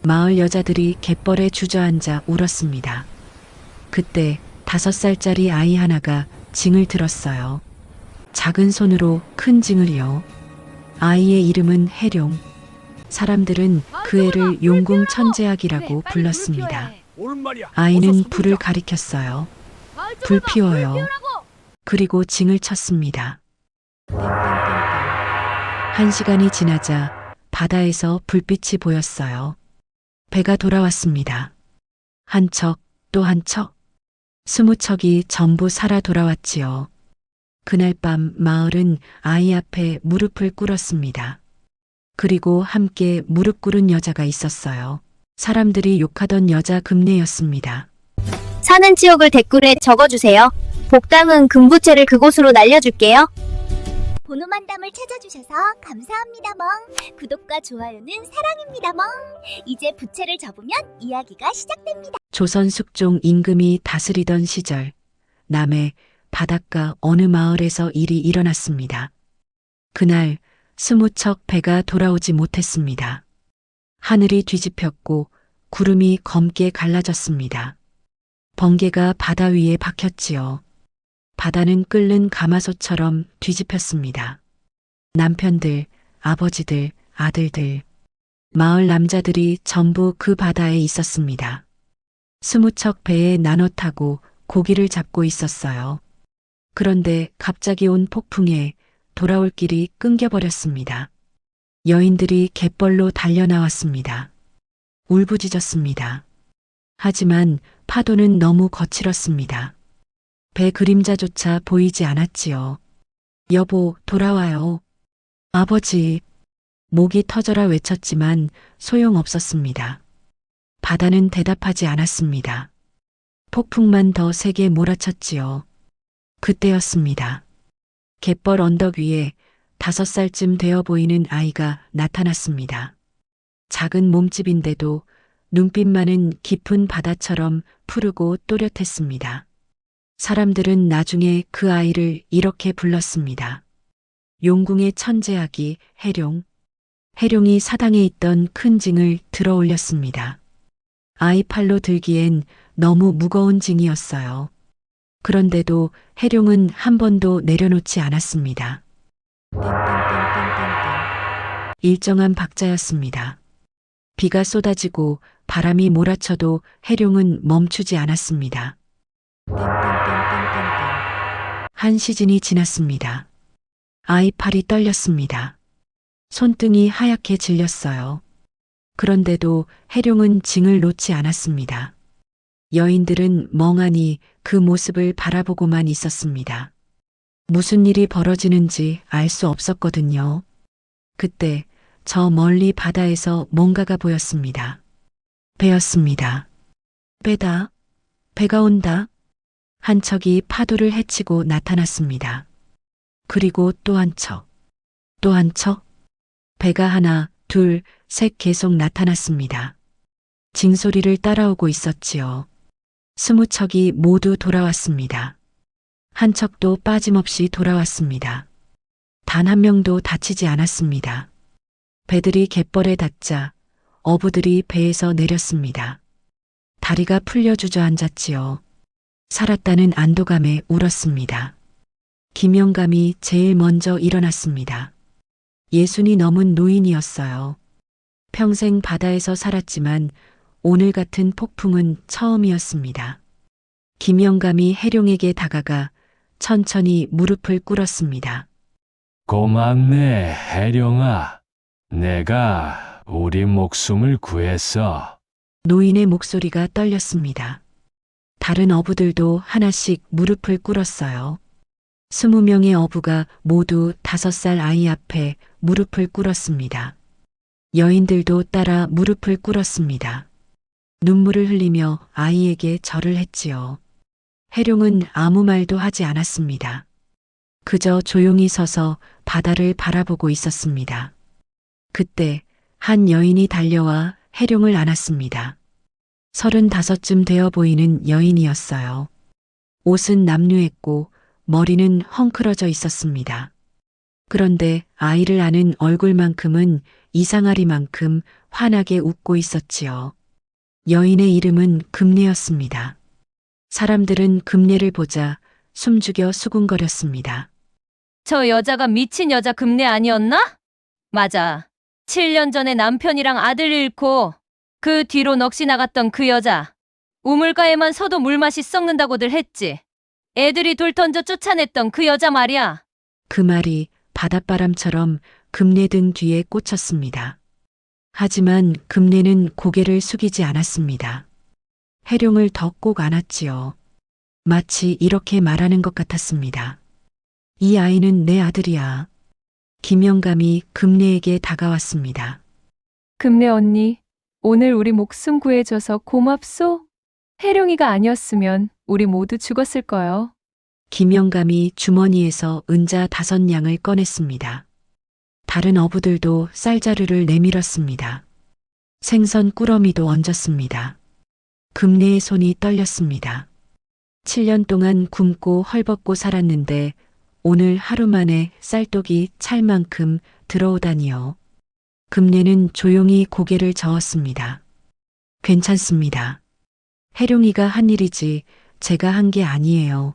마을 여자들이 갯벌에 주저앉아 울었습니다. 그때 5살짜리 아이 하나가 징을 들었어요. 작은 손으로 큰 징을요. 아이의 이름은 해룡. 사람들은 그 애를 용궁 천재학이라고 불렀습니다. 아이는 불을 가리켰어요. 불 피워요. 그리고 징을 쳤습니다. 1시간이 지나자 바다에서 불빛이 보였어요. 배가 돌아왔습니다. 한 척, 또 한 척. 20척이 전부 살아 돌아왔지요. 그날 밤 마을은 아이 앞에 무릎을 꿇었습니다. 그리고 함께 무릎 꿇은 여자가 있었어요. 사람들이 욕하던 여자 금내였습니다. 사는 지역을 댓글에 적어주세요. 복당은 금부채를 그곳으로 날려줄게요. 보노만담을 찾아주셔서 감사합니다 멍. 구독과 좋아요는 사랑입니다 멍. 이제 부채를 접으면 이야기가 시작됩니다. 조선 숙종 임금이 다스리던 시절 남해 바닷가 어느 마을에서 일이 일어났습니다. 그날 20척 배가 돌아오지 못했습니다. 하늘이 뒤집혔고 구름이 검게 갈라졌습니다. 번개가 바다 위에 박혔지요. 바다는 끓는 가마솥처럼 뒤집혔습니다. 남편들, 아버지들, 아들들, 마을 남자들이 전부 그 바다에 있었습니다. 20척 배에 나눠 타고 고기를 잡고 있었어요. 그런데 갑자기 온 폭풍에 돌아올 길이 끊겨버렸습니다. 여인들이 갯벌로 달려나왔습니다. 울부짖었습니다. 하지만 파도는 너무 거칠었습니다. 배 그림자조차 보이지 않았지요. 여보, 돌아와요. 아버지, 목이 터져라 외쳤지만 소용없었습니다. 바다는 대답하지 않았습니다. 폭풍만 더 세게 몰아쳤지요. 그때였습니다. 갯벌 언덕 위에 5살쯤 되어 보이는 아이가 나타났습니다. 작은 몸집인데도 눈빛만은 깊은 바다처럼 푸르고 또렷했습니다. 사람들은 나중에 그 아이를 이렇게 불렀습니다. 용궁의 천재아기 해룡. 해룡이 사당에 있던 큰 징을 들어 올렸습니다. 아이 팔로 들기엔 너무 무거운 징이었어요. 그런데도 해룡은 한 번도 내려놓지 않았습니다. 일정한 박자였습니다. 비가 쏟아지고 바람이 몰아쳐도 해룡은 멈추지 않았습니다. 한 시즌이 지났습니다. 아이 팔이 떨렸습니다. 손등이 하얗게 질렸어요. 그런데도 해룡은 징을 놓지 않았습니다. 여인들은 멍하니 그 모습을 바라보고만 있었습니다. 무슨 일이 벌어지는지 알 수 없었거든요. 그때 저 멀리 바다에서 뭔가가 보였습니다. 배였습니다. 배다. 배가 온다. 한 척이 파도를 헤치고 나타났습니다. 그리고 또 한 척. 또 한 척. 배가 하나, 둘, 셋 계속 나타났습니다. 징소리를 따라오고 있었지요. 20척이 모두 돌아왔습니다. 한 척도 빠짐없이 돌아왔습니다. 단 한 명도 다치지 않았습니다. 배들이 갯벌에 닿자 어부들이 배에서 내렸습니다. 다리가 풀려 주저앉았지요. 살았다는 안도감에 울었습니다. 김영감이 제일 먼저 일어났습니다. 60이 넘은 노인이었어요. 평생 바다에서 살았지만 오늘 같은 폭풍은 처음이었습니다. 김영감이 해룡에게 다가가 천천히 무릎을 꿇었습니다. 고맙네, 해룡아. 내가 우리 목숨을 구했어. 노인의 목소리가 떨렸습니다. 다른 어부들도 하나씩 무릎을 꿇었어요. 20명의 어부가 모두 5살 아이 앞에 무릎을 꿇었습니다. 여인들도 따라 무릎을 꿇었습니다. 눈물을 흘리며 아이에게 절을 했지요. 해룡은 아무 말도 하지 않았습니다. 그저 조용히 서서 바다를 바라보고 있었습니다. 그때 한 여인이 달려와 해룡을 안았습니다. 35쯤 되어 보이는 여인이었어요. 옷은 남루했고 머리는 헝클어져 있었습니다. 그런데 아이를 안은 얼굴만큼은 이상하리만큼 환하게 웃고 있었지요. 여인의 이름은 금례였습니다. 사람들은 금례를 보자 숨죽여 수군거렸습니다. 저 여자가 미친 여자 금례 아니었나? 맞아. 7년 전에 남편이랑 아들 잃고 그 뒤로 넋이 나갔던 그 여자. 우물가에만 서도 물맛이 썩는다고들 했지. 애들이 돌 던져 쫓아냈던 그 여자 말이야. 그 말이 바닷바람처럼 금례 등 뒤에 꽂혔습니다. 하지만 금례는 고개를 숙이지 않았습니다. 해룡을 더 꼭 안았지요. 마치 이렇게 말하는 것 같았습니다. 이 아이는 내 아들이야. 김영감이 금례에게 다가왔습니다. 금례 언니, 오늘 우리 목숨 구해줘서 고맙소? 혜룡이가 아니었으면 우리 모두 죽었을 거요. 김영감이 주머니에서 은자 5냥을 꺼냈습니다. 다른 어부들도 쌀자루를 내밀었습니다. 생선 꾸러미도 얹었습니다. 금례의 손이 떨렸습니다. 7년 동안 굶고 헐벗고 살았는데 오늘 하루 만에 쌀떡이 찰 만큼 들어오다니요. 금례는 조용히 고개를 저었습니다. 괜찮습니다. 해룡이가 한 일이지 제가 한 게 아니에요.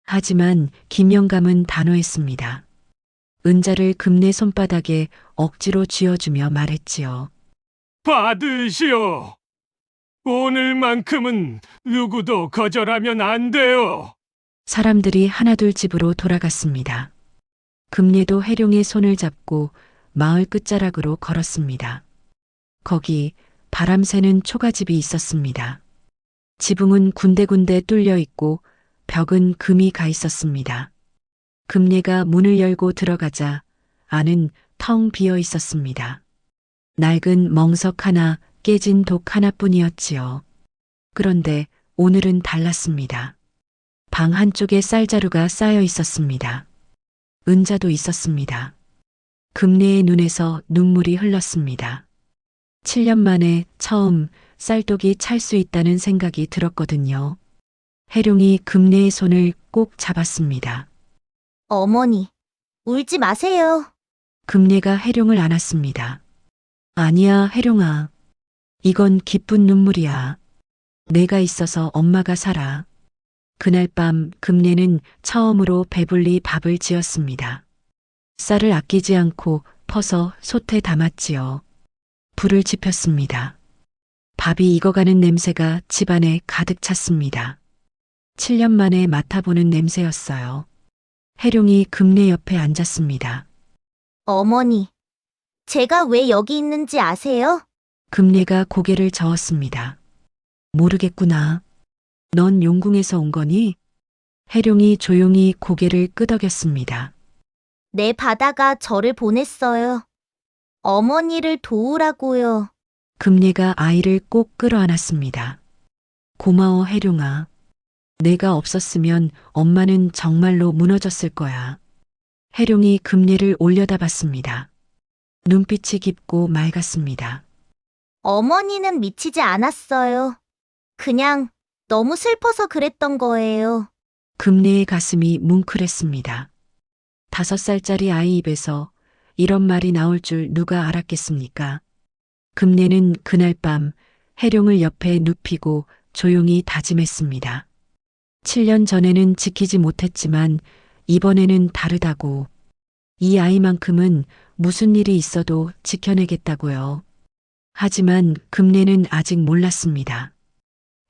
하지만 김영감은 단호했습니다. 은자를 금례 손바닥에 억지로 쥐어주며 말했지요. 받으시오. 오늘만큼은 누구도 거절하면 안 돼요. 사람들이 하나둘 집으로 돌아갔습니다. 금례도 해룡의 손을 잡고 마을 끝자락으로 걸었습니다. 거기 바람 새는 초가집이 있었습니다. 지붕은 군데군데 뚫려 있고 벽은 금이 가 있었습니다. 금례가 문을 열고 들어가자 안은 텅 비어 있었습니다. 낡은 멍석 하나, 깨진 독 하나뿐이었지요. 그런데 오늘은 달랐습니다. 방 한쪽에 쌀자루가 쌓여 있었습니다. 은자도 있었습니다. 금례의 눈에서 눈물이 흘렀습니다. 7년 만에 처음 쌀독이 찰 수 있다는 생각이 들었거든요. 해룡이 금례의 손을 꼭 잡았습니다. 어머니, 울지 마세요. 금례가 해룡을 안았습니다. 아니야, 해룡아. 이건 기쁜 눈물이야. 내가 있어서 엄마가 살아. 그날 밤 금례는 처음으로 배불리 밥을 지었습니다. 쌀을 아끼지 않고 퍼서 솥에 담았지요. 불을 지폈습니다. 밥이 익어가는 냄새가 집안에 가득 찼습니다. 7년 만에 맡아보는 냄새였어요. 해룡이 금례 옆에 앉았습니다. 어머니, 제가 왜 여기 있는지 아세요? 금례가 고개를 저었습니다. 모르겠구나. 넌 용궁에서 온 거니? 해룡이 조용히 고개를 끄덕였습니다. 내 바다가 저를 보냈어요. 어머니를 도우라고요. 금례가 아이를 꼭 끌어안았습니다. 고마워, 해룡아. 내가 없었으면 엄마는 정말로 무너졌을 거야. 해룡이 금례를 올려다봤습니다. 눈빛이 깊고 맑았습니다. 어머니는 미치지 않았어요. 그냥 너무 슬퍼서 그랬던 거예요. 금례의 가슴이 뭉클했습니다. 5살짜리 아이 입에서 이런 말이 나올 줄 누가 알았겠습니까? 금례는 그날 밤 해룡을 옆에 눕히고 조용히 다짐했습니다. 7년 전에는 지키지 못했지만 이번에는 다르다고. 이 아이만큼은 무슨 일이 있어도 지켜내겠다고요. 하지만 금례는 아직 몰랐습니다.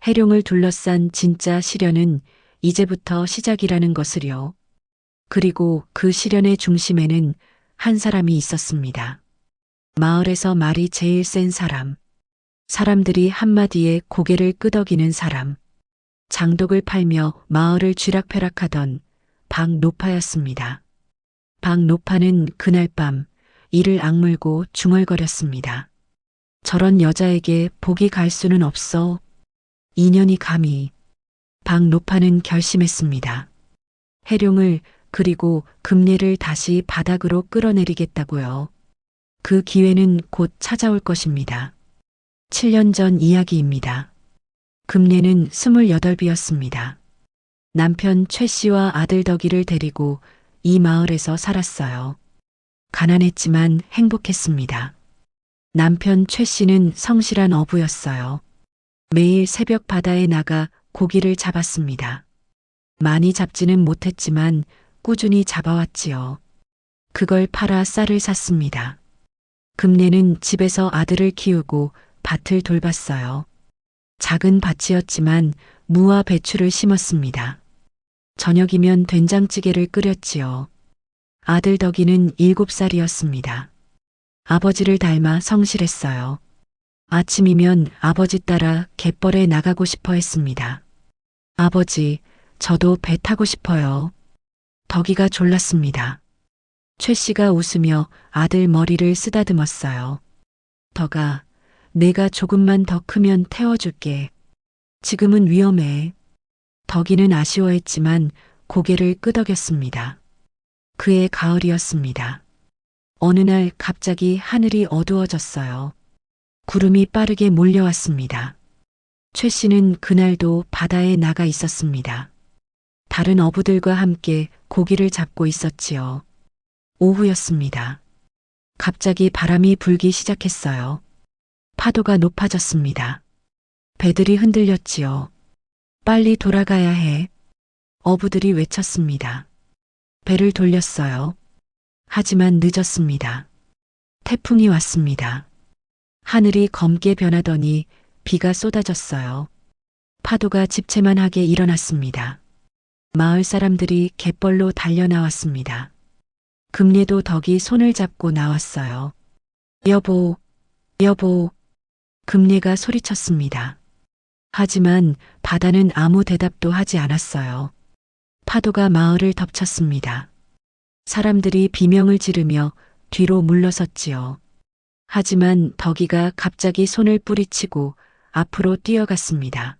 해룡을 둘러싼 진짜 시련은 이제부터 시작이라는 것을요. 그리고 그 시련의 중심에는 한 사람이 있었습니다. 마을에서 말이 제일 센 사람. 사람들이 한마디에 고개를 끄덕이는 사람. 장독을 팔며 마을을 쥐락펴락하던 박노파였습니다. 박노파는 그날 밤 이를 악물고 중얼거렸습니다. 저런 여자에게 복이 갈 수는 없어. 인연이 감히. 박노파는 결심했습니다. 해룡을 그리고 금례를 다시 바닥으로 끌어내리겠다고요. 그 기회는 곧 찾아올 것입니다. 7년 전 이야기입니다. 금례는 28이었습니다. 남편 최 씨와 아들 덕이를 데리고 이 마을에서 살았어요. 가난했지만 행복했습니다. 남편 최 씨는 성실한 어부였어요. 매일 새벽 바다에 나가 고기를 잡았습니다. 많이 잡지는 못했지만 꾸준히 잡아왔지요. 그걸 팔아 쌀을 샀습니다. 금내는 집에서 아들을 키우고 밭을 돌봤어요. 작은 밭이었지만 무와 배추를 심었습니다. 저녁이면 된장찌개를 끓였지요. 아들 덕이는 7살이었습니다. 아버지를 닮아 성실했어요. 아침이면 아버지 따라 갯벌에 나가고 싶어 했습니다. 아버지, 저도 배 타고 싶어요. 덕이가 졸랐습니다. 최 씨가 웃으며 아들 머리를 쓰다듬었어요. 덕아, 내가 조금만 더 크면 태워줄게. 지금은 위험해. 덕이는 아쉬워했지만 고개를 끄덕였습니다. 그해 가을이었습니다. 어느 날 갑자기 하늘이 어두워졌어요. 구름이 빠르게 몰려왔습니다. 최 씨는 그날도 바다에 나가 있었습니다. 다른 어부들과 함께 고기를 잡고 있었지요. 오후였습니다. 갑자기 바람이 불기 시작했어요. 파도가 높아졌습니다. 배들이 흔들렸지요. 빨리 돌아가야 해. 어부들이 외쳤습니다. 배를 돌렸어요. 하지만 늦었습니다. 태풍이 왔습니다. 하늘이 검게 변하더니 비가 쏟아졌어요. 파도가 집채만하게 일어났습니다. 마을 사람들이 갯벌로 달려 나왔습니다. 금례도 덕이 손을 잡고 나왔어요. 여보, 여보. 금례가 소리쳤습니다. 하지만 바다는 아무 대답도 하지 않았어요. 파도가 마을을 덮쳤습니다. 사람들이 비명을 지르며 뒤로 물러섰지요. 하지만 덕이가 갑자기 손을 뿌리치고 앞으로 뛰어갔습니다.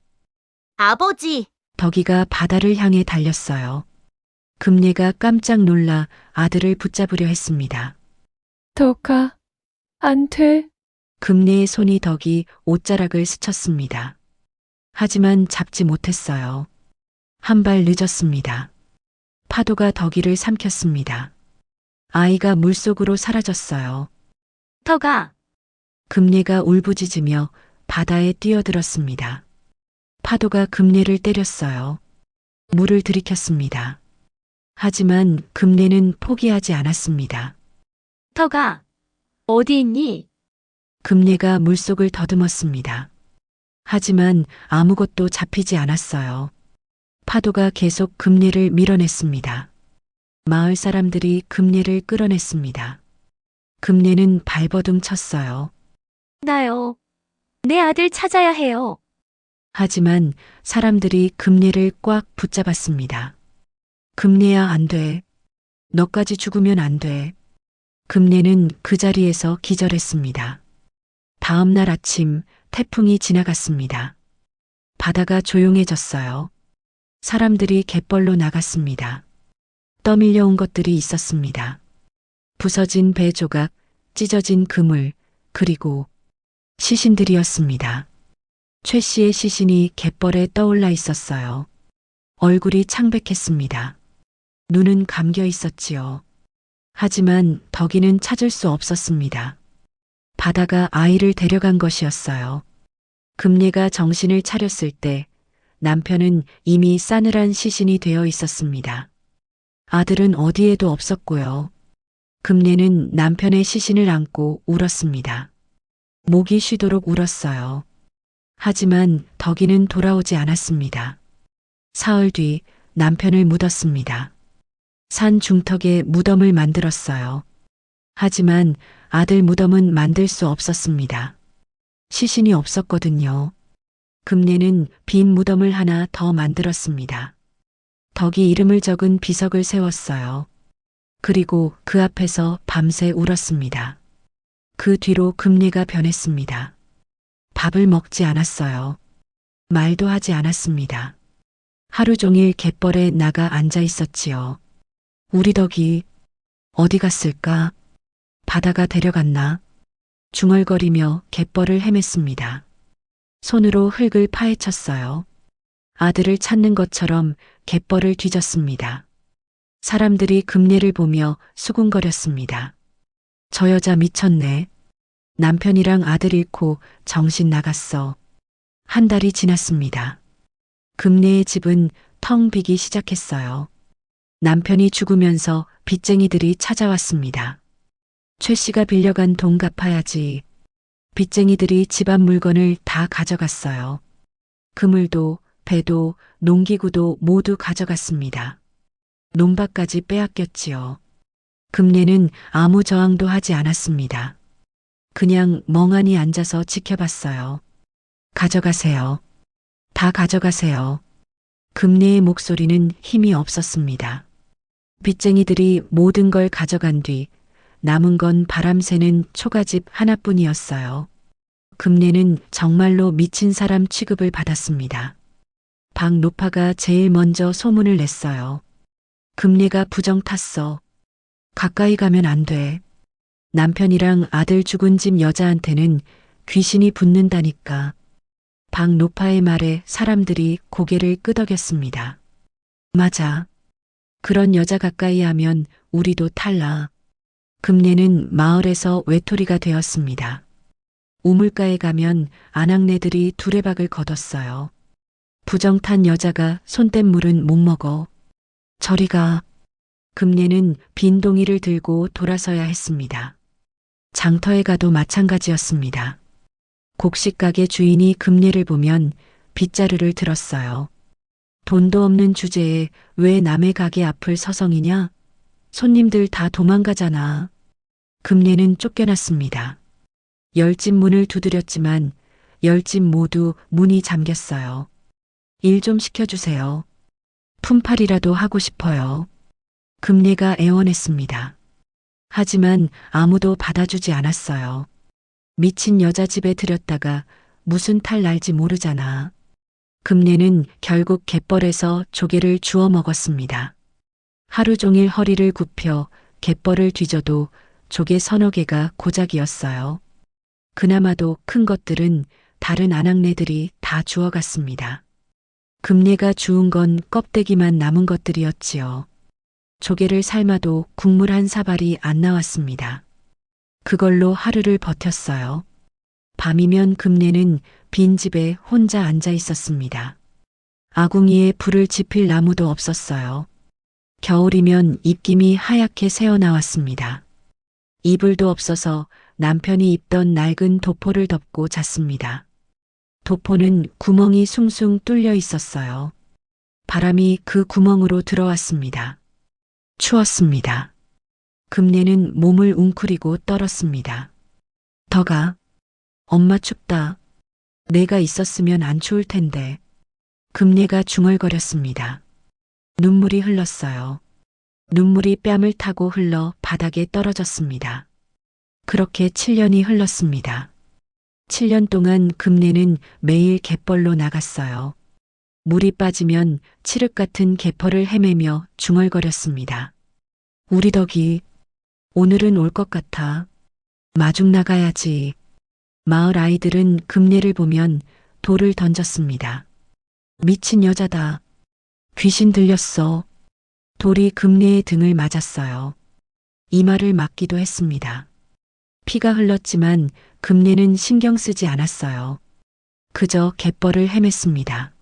아버지, 덕이가 바다를 향해 달렸어요. 금례가 깜짝 놀라 아들을 붙잡으려 했습니다. 덕아, 안 돼. 금례의 손이 덕이 옷자락을 스쳤습니다. 하지만 잡지 못했어요. 한 발 늦었습니다. 파도가 덕이를 삼켰습니다. 아이가 물속으로 사라졌어요. 덕아, 금례가 울부짖으며 바다에 뛰어들었습니다. 파도가 금례를 때렸어요. 물을 들이켰습니다. 하지만 금례는 포기하지 않았습니다. 덕아, 어디 있니? 금례가 물속을 더듬었습니다. 하지만 아무것도 잡히지 않았어요. 파도가 계속 금례를 밀어냈습니다. 마을 사람들이 금례를 끌어냈습니다. 금례는 발버둥 쳤어요. 나요. 내 아들 찾아야 해요. 하지만 사람들이 금례를 꽉 붙잡았습니다. 금례야, 안 돼. 너까지 죽으면 안 돼. 금례는 그 자리에서 기절했습니다. 다음 날 아침 태풍이 지나갔습니다. 바다가 조용해졌어요. 사람들이 갯벌로 나갔습니다. 떠밀려온 것들이 있었습니다. 부서진 배 조각, 찢어진 그물, 그리고 시신들이었습니다. 최 씨의 시신이 갯벌에 떠올라 있었어요. 얼굴이 창백했습니다. 눈은 감겨 있었지요. 하지만 덕이는 찾을 수 없었습니다. 바다가 아이를 데려간 것이었어요. 금례가 정신을 차렸을 때 남편은 이미 싸늘한 시신이 되어 있었습니다. 아들은 어디에도 없었고요. 금례는 남편의 시신을 안고 울었습니다. 목이 쉬도록 울었어요. 하지만 덕이는 돌아오지 않았습니다. 사흘 뒤 남편을 묻었습니다. 산 중턱에 무덤을 만들었어요. 하지만 아들 무덤은 만들 수 없었습니다. 시신이 없었거든요. 금례는 빈 무덤을 하나 더 만들었습니다. 덕이 이름을 적은 비석을 세웠어요. 그리고 그 앞에서 밤새 울었습니다. 그 뒤로 금례가 변했습니다. 밥을 먹지 않았어요. 말도 하지 않았습니다. 하루 종일 갯벌에 나가 앉아 있었지요. 우리 덕이 어디 갔을까? 바다가 데려갔나? 중얼거리며 갯벌을 헤맸습니다. 손으로 흙을 파헤쳤어요. 아들을 찾는 것처럼 갯벌을 뒤졌습니다. 사람들이 금례를 보며 수군거렸습니다. 저 여자 미쳤네. 남편이랑 아들 잃고 정신 나갔어. 한 달이 지났습니다. 금내의 집은 텅 비기 시작했어요. 남편이 죽으면서 빚쟁이들이 찾아왔습니다. 최 씨가 빌려간 돈 갚아야지. 빚쟁이들이 집안 물건을 다 가져갔어요. 그물도, 배도, 농기구도 모두 가져갔습니다. 논밭까지 빼앗겼지요. 금내는 아무 저항도 하지 않았습니다. 그냥 멍하니 앉아서 지켜봤어요. 가져가세요. 다 가져가세요. 금내의 목소리는 힘이 없었습니다. 빚쟁이들이 모든 걸 가져간 뒤 남은 건 바람 새는 초가집 하나뿐이었어요. 금내는 정말로 미친 사람 취급을 받았습니다. 박 노파가 제일 먼저 소문을 냈어요. 금내가 부정 탔어. 가까이 가면 안 돼. 남편이랑 아들 죽은 집 여자한테는 귀신이 붙는다니까. 박 노파의 말에 사람들이 고개를 끄덕였습니다. 맞아. 그런 여자 가까이 하면 우리도 탈라. 금내는 마을에서 외톨이가 되었습니다. 우물가에 가면 아낙네들이 두레박을 거뒀어요. 부정탄 여자가 손댄 물은 못 먹어. 저리 가. 금내는 빈 동이를 들고 돌아서야 했습니다. 장터에 가도 마찬가지였습니다. 곡식가게 주인이 금내를 보면 빗자루를 들었어요. 돈도 없는 주제에 왜 남의 가게 앞을 서성이냐? 손님들 다 도망가잖아. 금내는 쫓겨났습니다. 10집 문을 두드렸지만 10집 모두 문이 잠겼어요. 일 좀 시켜주세요. 품팔이라도 하고 싶어요. 금내가 애원했습니다. 하지만 아무도 받아주지 않았어요. 미친 여자 집에 들였다가 무슨 탈 날지 모르잖아. 금내는 결국 갯벌에서 조개를 주워 먹었습니다. 하루 종일 허리를 굽혀 갯벌을 뒤져도 조개 서너 개가 고작이었어요. 그나마도 큰 것들은 다른 아낙네들이 다 주워갔습니다. 금내가 주운 건 껍데기만 남은 것들이었지요. 조개를 삶아도 국물 한 사발이 안 나왔습니다. 그걸로 하루를 버텼어요. 밤이면 금내는 빈집에 혼자 앉아 있었습니다. 아궁이에 불을 지필 나무도 없었어요. 겨울이면 입김이 하얗게 새어나왔습니다. 이불도 없어서 남편이 입던 낡은 도포를 덮고 잤습니다. 도포는 구멍이 숭숭 뚫려 있었어요. 바람이 그 구멍으로 들어왔습니다. 추웠습니다. 금내는 몸을 웅크리고 떨었습니다. 더가. 엄마 춥다. 내가 있었으면 안 추울 텐데. 금내가 중얼거렸습니다. 눈물이 흘렀어요. 눈물이 뺨을 타고 흘러 바닥에 떨어졌습니다. 그렇게 7년이 흘렀습니다. 7년 동안 금내는 매일 갯벌로 나갔어요. 물이 빠지면 칠흑 같은 갯벌을 헤매며 중얼거렸습니다. 우리 덕이 오늘은 올 것 같아. 마중 나가야지. 마을 아이들은 금내를 보면 돌을 던졌습니다. 미친 여자다. 귀신 들렸어. 돌이 금내의 등을 맞았어요. 이마를 맞기도 했습니다. 피가 흘렀지만 금내는 신경 쓰지 않았어요. 그저 갯벌을 헤맸습니다.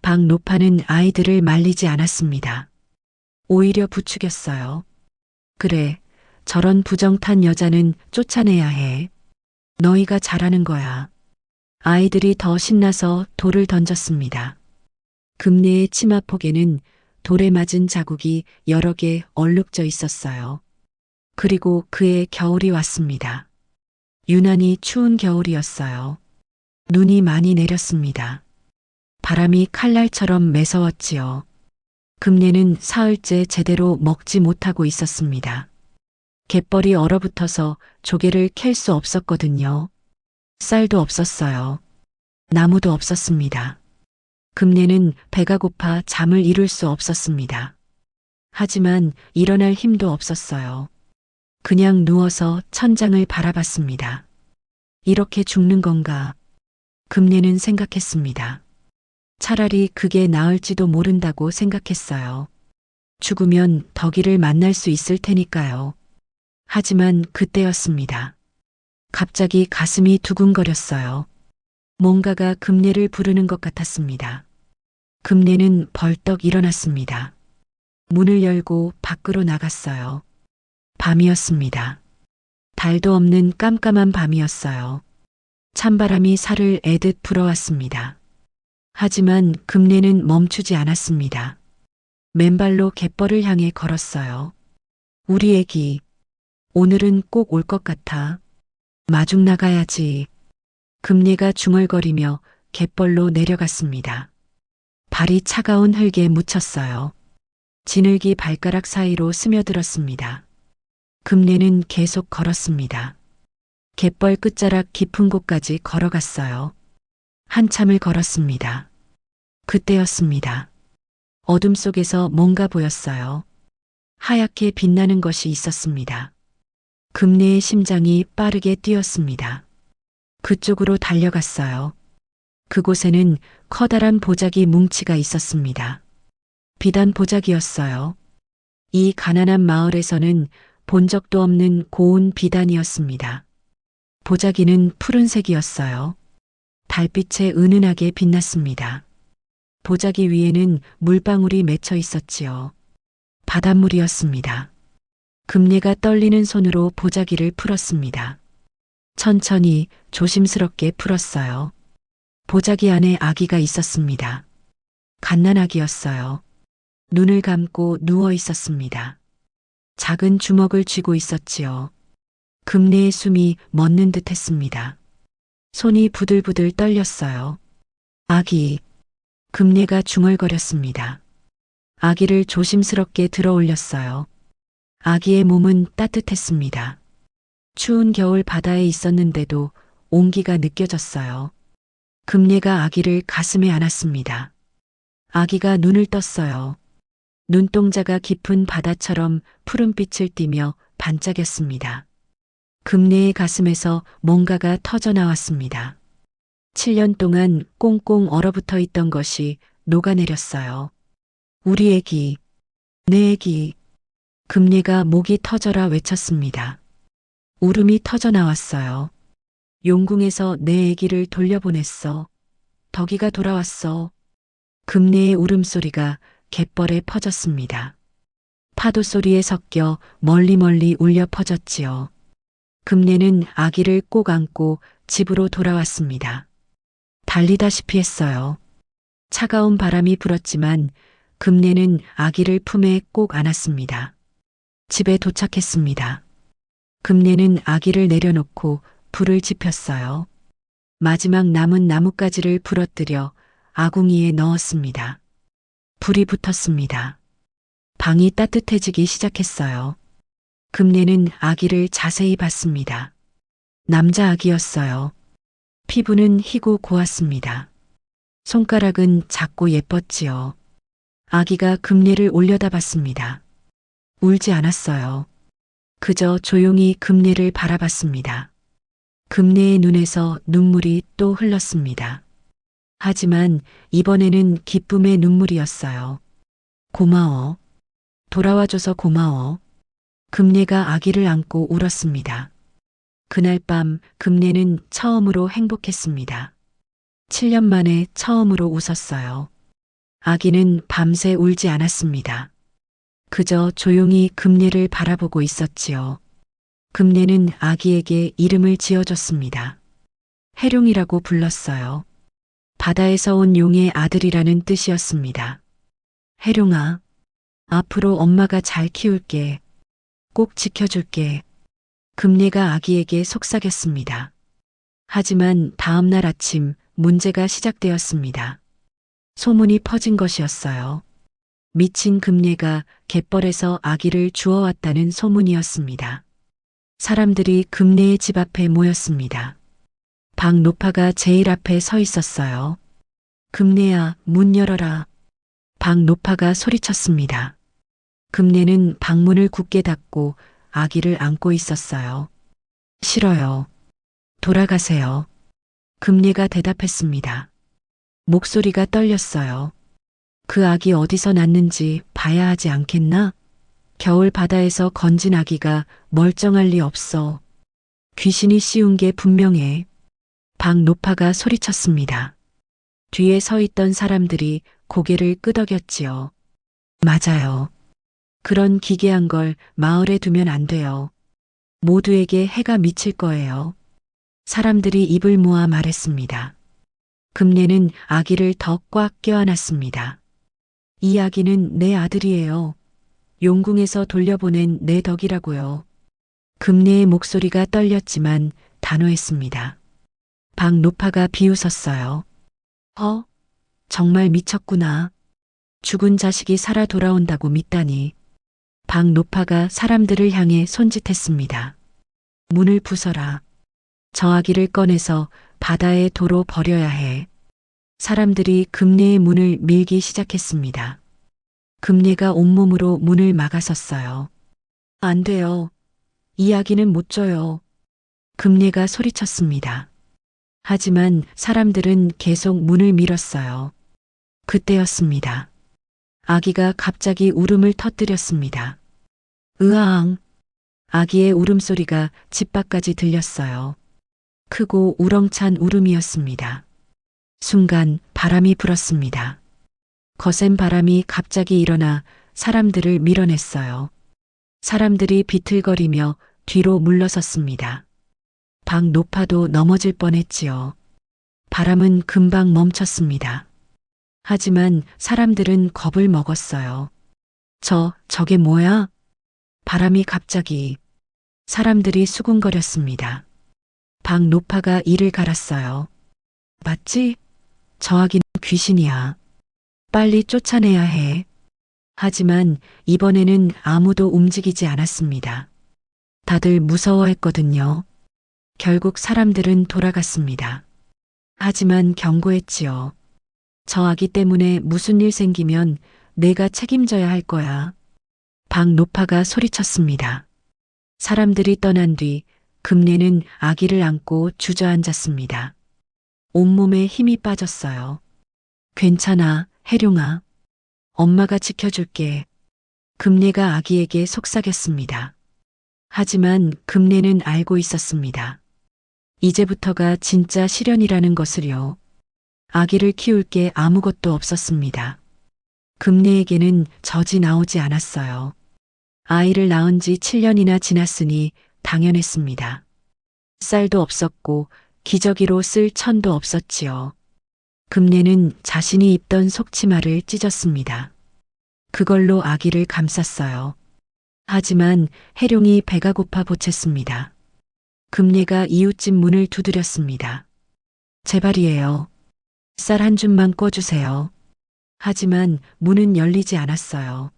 박 노파는 아이들을 말리지 않았습니다. 오히려 부추겼어요. 그래, 저런 부정탄 여자는 쫓아내야 해. 너희가 잘하는 거야. 아이들이 더 신나서 돌을 던졌습니다. 금내의 치마폭에는 돌에 맞은 자국이 여러 개 얼룩져 있었어요. 그리고 그해 겨울이 왔습니다. 유난히 추운 겨울이었어요. 눈이 많이 내렸습니다. 바람이 칼날처럼 매서웠지요. 금내는 사흘째 제대로 먹지 못하고 있었습니다. 갯벌이 얼어붙어서 조개를 캘 수 없었거든요. 쌀도 없었어요. 나무도 없었습니다. 금내는 배가 고파 잠을 이룰 수 없었습니다. 하지만 일어날 힘도 없었어요. 그냥 누워서 천장을 바라봤습니다. 이렇게 죽는 건가? 금내는 생각했습니다. 차라리 그게 나을지도 모른다고 생각했어요. 죽으면 덕이를 만날 수 있을 테니까요. 하지만 그때였습니다. 갑자기 가슴이 두근거렸어요. 뭔가가 금내를 부르는 것 같았습니다. 금내는 벌떡 일어났습니다. 문을 열고 밖으로 나갔어요. 밤이었습니다. 달도 없는 깜깜한 밤이었어요. 찬바람이 살을 애듯 불어왔습니다. 하지만 금내는 멈추지 않았습니다. 맨발로 갯벌을 향해 걸었어요. 우리 애기, 오늘은 꼭 올 것 같아. 마중 나가야지. 금내가 중얼거리며 갯벌로 내려갔습니다. 발이 차가운 흙에 묻혔어요. 진흙이 발가락 사이로 스며들었습니다. 금내는 계속 걸었습니다. 갯벌 끝자락 깊은 곳까지 걸어갔어요. 한참을 걸었습니다. 그때였습니다. 어둠 속에서 뭔가 보였어요. 하얗게 빛나는 것이 있었습니다. 금내의 심장이 빠르게 뛰었습니다. 그쪽으로 달려갔어요. 그곳에는 커다란 보자기 뭉치가 있었습니다. 비단 보자기였어요. 이 가난한 마을에서는 본 적도 없는 고운 비단이었습니다. 보자기는 푸른색이었어요. 달빛에 은은하게 빛났습니다. 보자기 위에는 물방울이 맺혀 있었지요. 바닷물이었습니다. 금내가 떨리는 손으로 보자기를 풀었습니다. 천천히 조심스럽게 풀었어요. 보자기 안에 아기가 있었습니다. 갓난아기였어요. 눈을 감고 누워 있었습니다. 작은 주먹을 쥐고 있었지요. 금내의 숨이 멎는 듯 했습니다. 손이 부들부들 떨렸어요. 아기. 금내가 중얼거렸습니다. 아기를 조심스럽게 들어 올렸어요. 아기의 몸은 따뜻했습니다. 추운 겨울 바다에 있었는데도 온기가 느껴졌어요. 금내가 아기를 가슴에 안았습니다. 아기가 눈을 떴어요. 눈동자가 깊은 바다처럼 푸른빛을 띠며 반짝였습니다. 금내의 가슴에서 뭔가가 터져 나왔습니다. 7년 동안 꽁꽁 얼어붙어 있던 것이 녹아내렸어요. 우리 애기, 내 애기. 금내가 목이 터져라 외쳤습니다. 울음이 터져 나왔어요. 용궁에서 내 애기를 돌려보냈어. 덕이가 돌아왔어. 금내의 울음소리가 갯벌에 퍼졌습니다. 파도 소리에 섞여 멀리 울려 퍼졌지요. 금내는 아기를 꼭 안고 집으로 돌아왔습니다. 달리다시피 했어요. 차가운 바람이 불었지만 금내는 아기를 품에 꼭 안았습니다. 집에 도착했습니다. 금내는 아기를 내려놓고 불을 지폈어요. 마지막 남은 나뭇가지를 부러뜨려 아궁이에 넣었습니다. 불이 붙었습니다. 방이 따뜻해지기 시작했어요. 금내는 아기를 자세히 봤습니다. 남자 아기였어요. 피부는 희고 고왔습니다. 손가락은 작고 예뻤지요. 아기가 금내를 올려다봤습니다. 울지 않았어요. 그저 조용히 금내를 바라봤습니다. 금내의 눈에서 눈물이 또 흘렀습니다. 하지만 이번에는 기쁨의 눈물이었어요. 고마워. 돌아와줘서 고마워. 금내가 아기를 안고 울었습니다. 그날 밤 금내는 처음으로 행복했습니다. 7년 만에 처음으로 웃었어요. 아기는 밤새 울지 않았습니다. 그저 조용히 금내를 바라보고 있었지요. 금내는 아기에게 이름을 지어줬습니다. 해룡이라고 불렀어요. 바다에서 온 용의 아들이라는 뜻이었습니다. 해룡아, 앞으로 엄마가 잘 키울게. 꼭 지켜줄게. 금내가 아기에게 속삭였습니다. 하지만 다음 날 아침 문제가 시작되었습니다. 소문이 퍼진 것이었어요. 미친 금내가 갯벌에서 아기를 주워왔다는 소문이었습니다. 사람들이 금내의 집 앞에 모였습니다. 박노파가 제일 앞에 서 있었어요. 금내야, 문 열어라. 박노파가 소리쳤습니다. 금내는 방문을 굳게 닫고 아기를 안고 있었어요. 싫어요. 돌아가세요. 금내가 대답했습니다. 목소리가 떨렸어요. 그 아기 어디서 났는지 봐야 하지 않겠나? 겨울 바다에서 건진 아기가 멀쩡할 리 없어. 귀신이 씌운 게 분명해. 박노파가 소리쳤습니다. 뒤에 서 있던 사람들이 고개를 끄덕였지요. 맞아요. 그런 기괴한 걸 마을에 두면 안 돼요. 모두에게 해가 미칠 거예요. 사람들이 입을 모아 말했습니다. 금례는 아기를 더 꽉 껴안았습니다. 이 아기는 내 아들이에요. 용궁에서 돌려보낸 내 덕이라고요. 금례의 목소리가 떨렸지만 단호했습니다. 박노파가 비웃었어요. 정말 미쳤구나. 죽은 자식이 살아 돌아온다고 믿다니. 박노파가 사람들을 향해 손짓했습니다. 문을 부숴라. 저 아기를 꺼내서 바다에 도로 버려야 해. 사람들이 금례의 문을 밀기 시작했습니다. 금례가 온몸으로 문을 막아섰어요. 안 돼요. 이 아기는 못 줘요. 금례가 소리쳤습니다. 하지만 사람들은 계속 문을 밀었어요. 그때였습니다. 아기가 갑자기 울음을 터뜨렸습니다. 으앙! 아기의 울음소리가 집 밖까지 들렸어요. 크고 우렁찬 울음이었습니다. 순간 바람이 불었습니다. 거센 바람이 갑자기 일어나 사람들을 밀어냈어요. 사람들이 비틀거리며 뒤로 물러섰습니다. 박노파도 넘어질 뻔했지요. 바람은 금방 멈췄습니다. 하지만 사람들은 겁을 먹었어요. 저게 뭐야? 바람이 갑자기. 사람들이 수군거렸습니다. 박노파가 이를 갈았어요. 맞지? 저 아기는 귀신이야. 빨리 쫓아내야 해. 하지만 이번에는 아무도 움직이지 않았습니다. 다들 무서워했거든요. 결국 사람들은 돌아갔습니다. 하지만 경고했지요. 저 아기 때문에 무슨 일 생기면 내가 책임져야 할 거야. 박노파가 소리쳤습니다. 사람들이 떠난 뒤 금례는 아기를 안고 주저앉았습니다. 온몸에 힘이 빠졌어요. 괜찮아, 혜룡아. 엄마가 지켜줄게. 금례가 아기에게 속삭였습니다. 하지만 금례는 알고 있었습니다. 이제부터가 진짜 시련이라는 것을요. 아기를 키울 게 아무것도 없었습니다. 금례에게는 젖이 나오지 않았어요. 아이를 낳은 지 7년이나 지났으니 당연했습니다. 쌀도 없었고 기저귀로 쓸 천도 없었지요. 금례는 자신이 입던 속치마를 찢었습니다. 그걸로 아기를 감쌌어요. 하지만 혜룡이 배가 고파 보챘습니다. 금례가 이웃집 문을 두드렸습니다. 제발이에요. 쌀 한 줌만 꿔주세요. 하지만 문은 열리지 않았어요.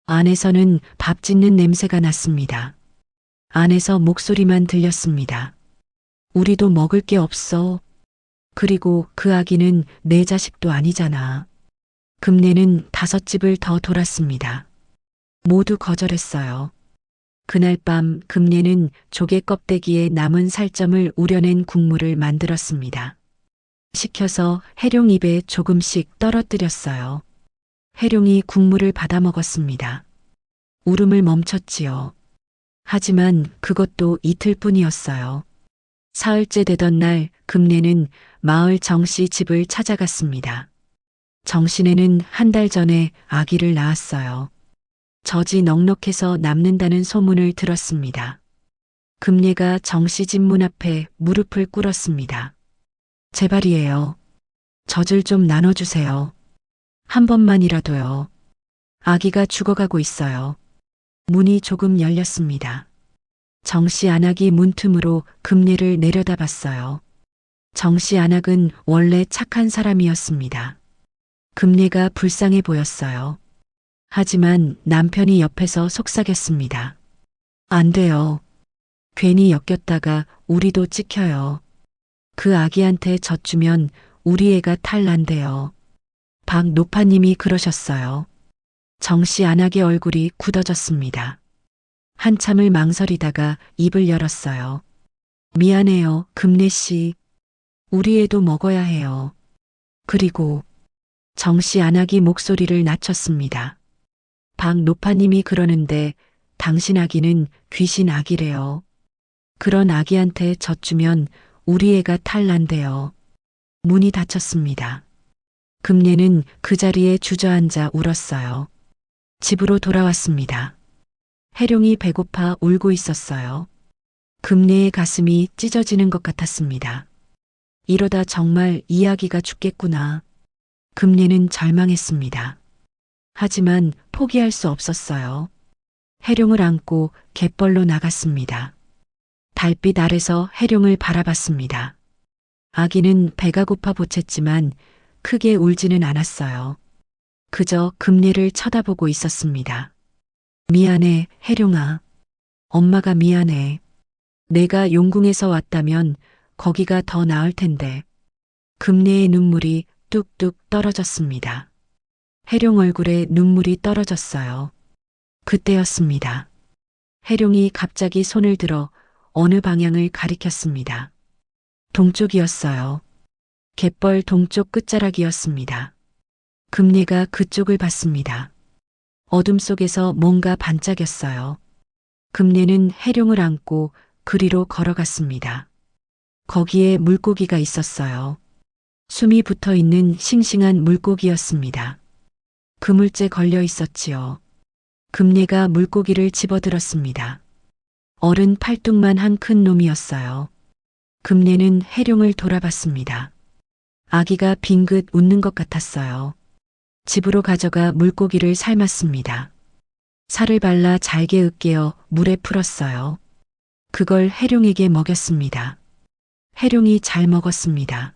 안에서는 밥 짓는 냄새가 났습니다. 안에서 목소리만 들렸습니다. 우리도 먹을 게 없어. 그리고 그 아기는 내 자식도 아니잖아. 금례는 5집을 더 돌았습니다. 모두 거절했어요. 그날 밤 금례는 조개 껍데기에 남은 살점을 우려낸 국물을 만들었습니다. 식혀서 혜룡 입에 조금씩 떨어뜨렸어요. 혜룡이 국물을 받아 먹었습니다. 울음을 멈췄지요. 하지만 그것도 이틀뿐이었어요. 사흘째 되던 날 금례는 마을 정씨 집을 찾아갔습니다. 정씨네는 한 달 전에 아기를 낳았어요. 젖이 넉넉해서 남는다는 소문을 들었습니다. 금례가 정씨 집 문 앞에 무릎을 꿇었습니다. 제발이에요. 젖을 좀 나눠주세요. 한 번만이라도요. 아기가 죽어가고 있어요. 문이 조금 열렸습니다. 정씨 안악이 문틈으로 금례를 내려다봤어요. 정씨 안악은 원래 착한 사람이었습니다. 금례가 불쌍해 보였어요. 하지만 남편이 옆에서 속삭였습니다. 안 돼요. 괜히 엮였다가 우리도 찍혀요. 그 아기한테 젖 주면 우리 애가 탈난대요. 박노파님이 그러셨어요. 정씨 안악의 얼굴이 굳어졌습니다. 한참을 망설이다가 입을 열었어요. 미안해요, 금례씨. 우리 애도 먹어야 해요. 그리고 정씨 안악이 목소리를 낮췄습니다. 박노파님이 그러는데 당신 아기는 귀신 아기래요. 그런 아기한테 젖주면 우리 애가 탈난대요. 문이 닫혔습니다. 금례는 그 자리에 주저앉아 울었어요. 집으로 돌아왔습니다. 혜룡이 배고파 울고 있었어요. 금례의 가슴이 찢어지는 것 같았습니다. 이러다 정말 이야기가 죽겠구나. 금례는 절망했습니다. 하지만 포기할 수 없었어요. 혜룡을 안고 갯벌로 나갔습니다. 달빛 아래서 혜룡을 바라봤습니다. 아기는 배가 고파 보챘지만 크게 울지는 않았어요. 그저 금례를 쳐다보고 있었습니다. 미안해, 혜룡아. 엄마가 미안해. 내가 용궁에서 왔다면 거기가 더 나을 텐데. 금례의 눈물이 뚝뚝 떨어졌습니다. 혜룡 얼굴에 눈물이 떨어졌어요. 그때였습니다. 혜룡이 갑자기 손을 들어 어느 방향을 가리켰습니다. 동쪽이었어요. 갯벌 동쪽 끝자락이었습니다. 금례가 그쪽을 봤습니다. 어둠 속에서 뭔가 반짝였어요. 금례는 혜룡을 안고 그리로 걸어갔습니다. 거기에 물고기가 있었어요. 숨이 붙어 있는 싱싱한 물고기였습니다. 그물째 걸려 있었지요. 금례가 물고기를 집어들었습니다. 어른 팔뚝만 한 큰 놈이었어요. 금례는 혜룡을 돌아봤습니다. 아기가 빙긋 웃는 것 같았어요. 집으로 가져가 물고기를 삶았습니다. 살을 발라 잘게 으깨어 물에 풀었어요. 그걸 혜룡에게 먹였습니다. 혜룡이 잘 먹었습니다.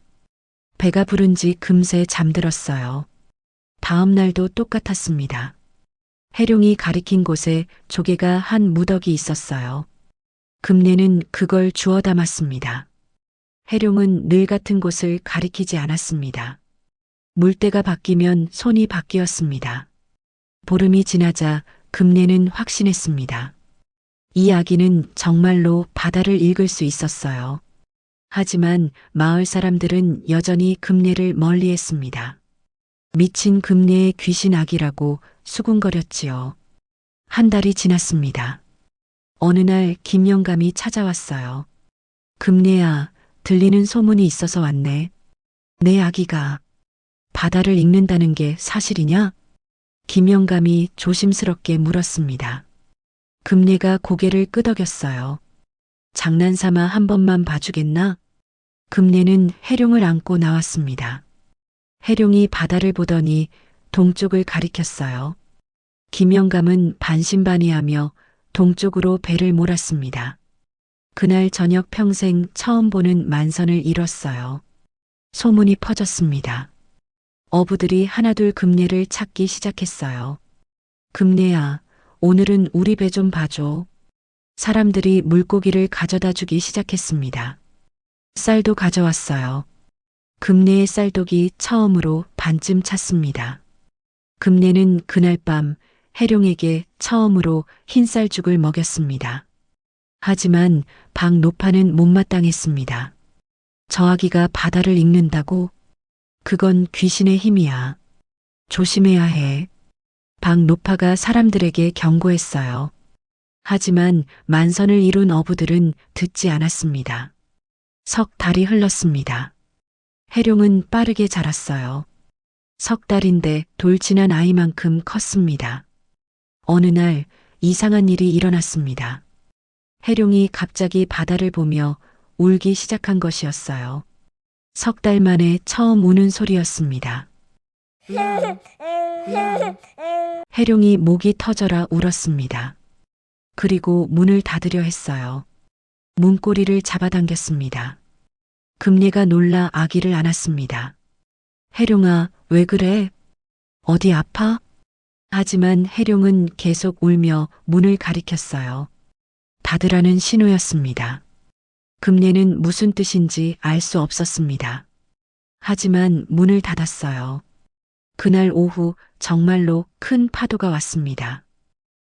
배가 부른지 금세 잠들었어요. 다음 날도 똑같았습니다. 혜룡이 가리킨 곳에 조개가 한 무더기 있었어요. 금례는 그걸 주워 담았습니다. 혜룡은 늘 같은 곳을 가리키지 않았습니다. 물때가 바뀌면 손이 바뀌었습니다. 보름이 지나자 금례는 확신했습니다. 이 아기는 정말로 바다를 읽을 수 있었어요. 하지만 마을 사람들은 여전히 금례를 멀리했습니다. 미친 금례의 귀신 아기라고 수군거렸지요. 한 달이 지났습니다. 어느 날 김영감이 찾아왔어요. 금례야, 들리는 소문이 있어서 왔네. 내 아기가 바다를 읽는다는 게 사실이냐? 김영감이 조심스럽게 물었습니다. 금례가 고개를 끄덕였어요. 장난삼아 한 번만 봐주겠나? 금례는 혜룡을 안고 나왔습니다. 혜룡이 바다를 보더니 동쪽을 가리켰어요. 김영감은 반신반의하며 동쪽으로 배를 몰았습니다. 그날 저녁 평생 처음 보는 만선을 이뤘어요. 소문이 퍼졌습니다. 어부들이 하나둘 금례를 찾기 시작했어요. 금례야, 오늘은 우리 배 좀 봐줘. 사람들이 물고기를 가져다 주기 시작했습니다. 쌀도 가져왔어요. 금례의 쌀독이 처음으로 반쯤 찼습니다. 금례는 그날 밤 혜룡에게 처음으로 흰쌀죽을 먹였습니다. 하지만 박노파는 못마땅했습니다. 저 아기가 바다를 읽는다고? 그건 귀신의 힘이야. 조심해야 해. 박노파가 사람들에게 경고했어요. 하지만 만선을 이룬 어부들은 듣지 않았습니다. 석 달이 흘렀습니다. 혜룡은 빠르게 자랐어요. 석 달인데 돌진한 아이만큼 컸습니다. 어느 날 이상한 일이 일어났습니다. 혜룡이 갑자기 바다를 보며 울기 시작한 것이었어요. 석 달 만에 처음 우는 소리였습니다. 혜룡이 목이 터져라 울었습니다. 그리고 문을 닫으려 했어요. 문고리를 잡아당겼습니다. 금례가 놀라 아기를 안았습니다. 혜룡아, 왜 그래? 어디 아파? 하지만 혜룡은 계속 울며 문을 가리켰어요. 닫으라는 신호였습니다. 금례는 무슨 뜻인지 알 수 없었습니다. 하지만 문을 닫았어요. 그날 오후 정말로 큰 파도가 왔습니다.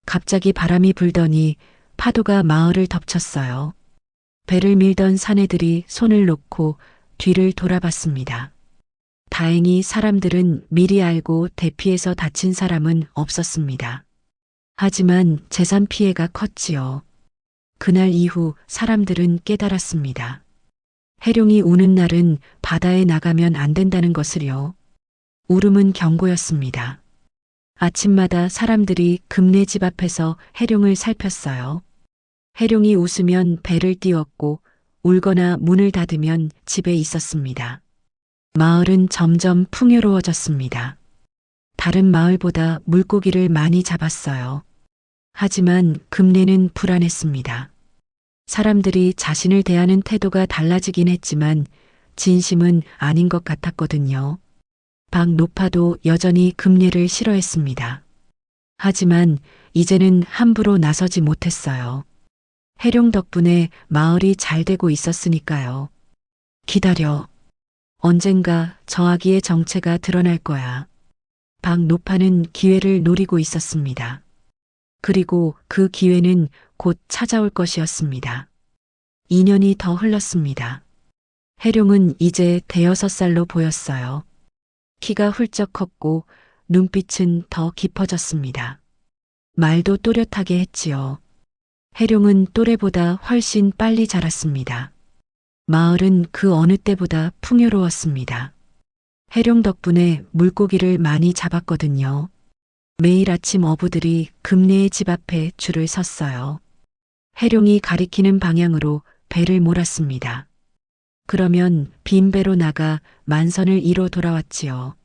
갑자기 바람이 불더니 파도가 마을을 덮쳤어요. 배를 밀던 사내들이 손을 놓고 뒤를 돌아봤습니다. 다행히 사람들은 미리 알고 대피해서 다친 사람은 없었습니다. 하지만 재산 피해가 컸지요. 그날 이후 사람들은 깨달았습니다. 해룡이 우는 날은 바다에 나가면 안 된다는 것을요. 울음은 경고였습니다. 아침마다 사람들이 금내 집 앞에서 해룡을 살폈어요. 해룡이 웃으면 배를 띄웠고 울거나 문을 닫으면 집에 있었습니다. 마을은 점점 풍요로워졌습니다. 다른 마을보다 물고기를 많이 잡았어요. 하지만 금내는 불안했습니다. 사람들이 자신을 대하는 태도가 달라지긴 했지만 진심은 아닌 것 같았거든요. 박노파도 여전히 금내를 싫어했습니다. 하지만 이제는 함부로 나서지 못했어요. 해룡 덕분에 마을이 잘 되고 있었으니까요. 기다려. 언젠가 저 아기의 정체가 드러날 거야. 박노파는 기회를 노리고 있었습니다. 그리고 그 기회는 곧 찾아올 것이었습니다. 2년이 더 흘렀습니다. 해룡은 이제 5살로 보였어요. 키가 훌쩍 컸고 눈빛은 더 깊어졌습니다. 말도 또렷하게 했지요. 해룡은 또래보다 훨씬 빨리 자랐습니다. 마을은 그 어느 때보다 풍요로웠습니다. 해룡 덕분에 물고기를 많이 잡았거든요. 매일 아침 어부들이 금내의 집 앞에 줄을 섰어요. 해룡이 가리키는 방향으로 배를 몰았습니다. 그러면 빈 배로 나가 만선을 이뤄 돌아왔지요.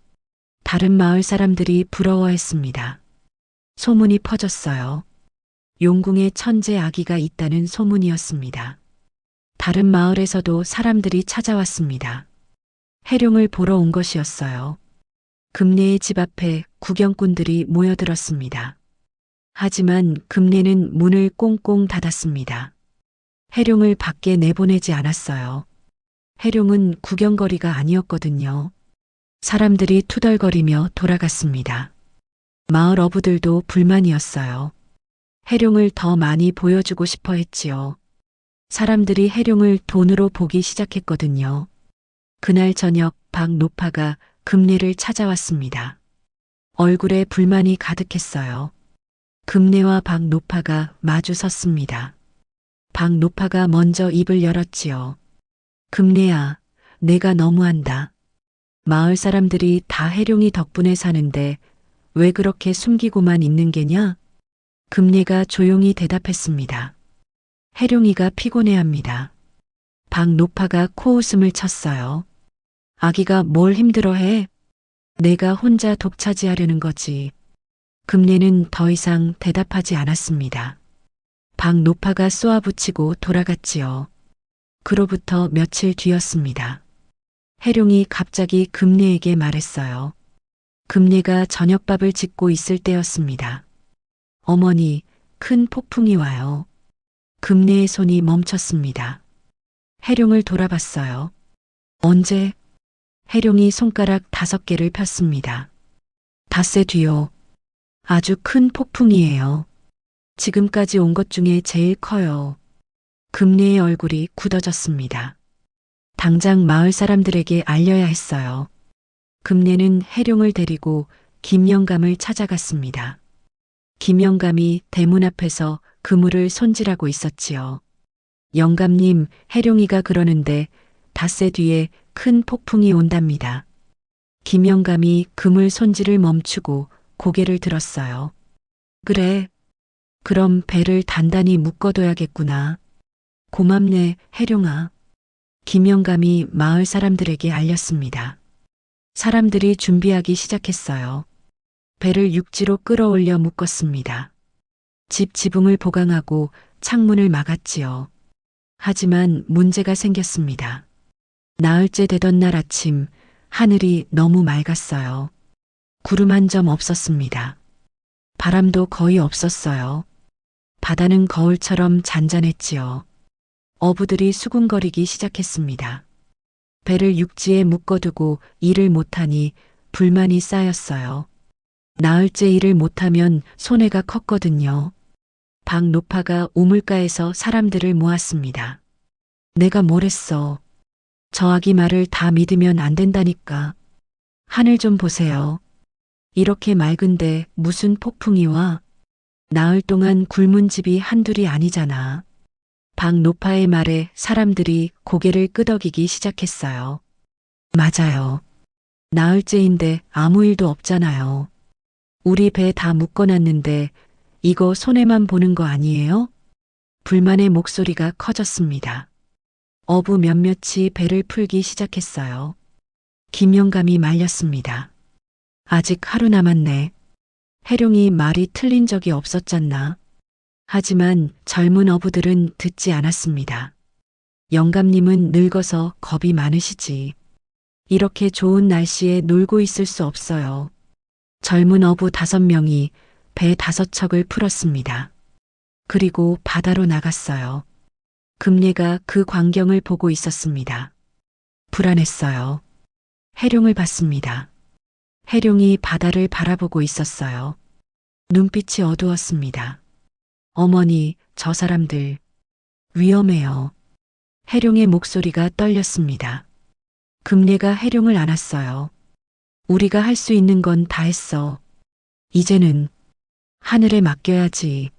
다른 마을 사람들이 부러워했습니다. 소문이 퍼졌어요. 용궁에 천재 아기가 있다는 소문이었습니다. 다른 마을에서도 사람들이 찾아왔습니다. 해룡을 보러 온 것이었어요. 금내의 집 앞에 구경꾼들이 모여들었습니다. 하지만 금내는 문을 꽁꽁 닫았습니다. 해룡을 밖에 내보내지 않았어요. 해룡은 구경거리가 아니었거든요. 사람들이 투덜거리며 돌아갔습니다. 마을 어부들도 불만이었어요. 해룡을 더 많이 보여주고 싶어 했지요. 사람들이 해룡을 돈으로 보기 시작했거든요. 그날 저녁 박노파가 금내를 찾아왔습니다. 얼굴에 불만이 가득했어요. 금내와 박노파가 마주 섰습니다. 박노파가 먼저 입을 열었지요. 금내야, 내가 너무한다. 마을 사람들이 다 해룡이 덕분에 사는데 왜 그렇게 숨기고만 있는 게냐? 금내가 조용히 대답했습니다. 해룡이가 피곤해합니다. 박노파가 코웃음을 쳤어요. 아기가 뭘 힘들어해? 내가 혼자 독차지하려는 거지. 금내는 더 이상 대답하지 않았습니다. 박노파가 쏘아붙이고 돌아갔지요. 그로부터 며칠 뒤였습니다. 해룡이 갑자기 금내에게 말했어요. 금내가 저녁밥을 짓고 있을 때였습니다. 어머니, 큰 폭풍이 와요. 금내의 손이 멈췄습니다. 해룡을 돌아봤어요. 언제? 해룡이 손가락 5개를 폈습니다. 닷새 뒤요. 아주 큰 폭풍이에요. 지금까지 온 것 중에 제일 커요. 금내의 얼굴이 굳어졌습니다. 당장 마을 사람들에게 알려야 했어요. 금내는 해룡을 데리고 김영감을 찾아갔습니다. 김영감이 대문 앞에서 그물을 손질하고 있었지요. 영감님, 해룡이가 그러는데 닷새 뒤에 큰 폭풍이 온답니다. 김영감이 그물 손질을 멈추고 고개를 들었어요. 그래. 그럼 배를 단단히 묶어둬야겠구나. 고맙네, 해룡아. 김영감이 마을 사람들에게 알렸습니다. 사람들이 준비하기 시작했어요. 배를 육지로 끌어올려 묶었습니다. 집 지붕을 보강하고 창문을 막았지요. 하지만 문제가 생겼습니다. 나흘째 되던 날 아침, 하늘이 너무 맑았어요. 구름 한 점 없었습니다. 바람도 거의 없었어요. 바다는 거울처럼 잔잔했지요. 어부들이 수군거리기 시작했습니다. 배를 육지에 묶어두고 일을 못하니 불만이 쌓였어요. 나흘째 일을 못하면 손해가 컸거든요. 박노파가 우물가에서 사람들을 모았습니다. 내가 뭘 했어? 저 아기 말을 다 믿으면 안 된다니까. 하늘 좀 보세요. 이렇게 맑은데 무슨 폭풍이 와? 나흘 동안 굶은 집이 한둘이 아니잖아. 박노파의 말에 사람들이 고개를 끄덕이기 시작했어요. 맞아요. 나흘째인데 아무 일도 없잖아요. 우리 배 다 묶어놨는데 이거 손해만 보는 거 아니에요? 불만의 목소리가 커졌습니다. 어부 몇몇이 배를 풀기 시작했어요. 김영감이 말렸습니다. 아직 하루 남았네. 해룡이 말이 틀린 적이 없었잖나. 하지만 젊은 어부들은 듣지 않았습니다. 영감님은 늙어서 겁이 많으시지. 이렇게 좋은 날씨에 놀고 있을 수 없어요. 젊은 어부 5명이 배 5척을 풀었습니다. 그리고 바다로 나갔어요. 금례가 그 광경을 보고 있었습니다. 불안했어요. 해룡을 봤습니다. 해룡이 바다를 바라보고 있었어요. 눈빛이 어두웠습니다. 어머니, 저 사람들 위험해요. 해룡의 목소리가 떨렸습니다. 금례가 해룡을 안았어요. 우리가 할 수 있는 건 다 했어. 이제는 하늘에 맡겨야지.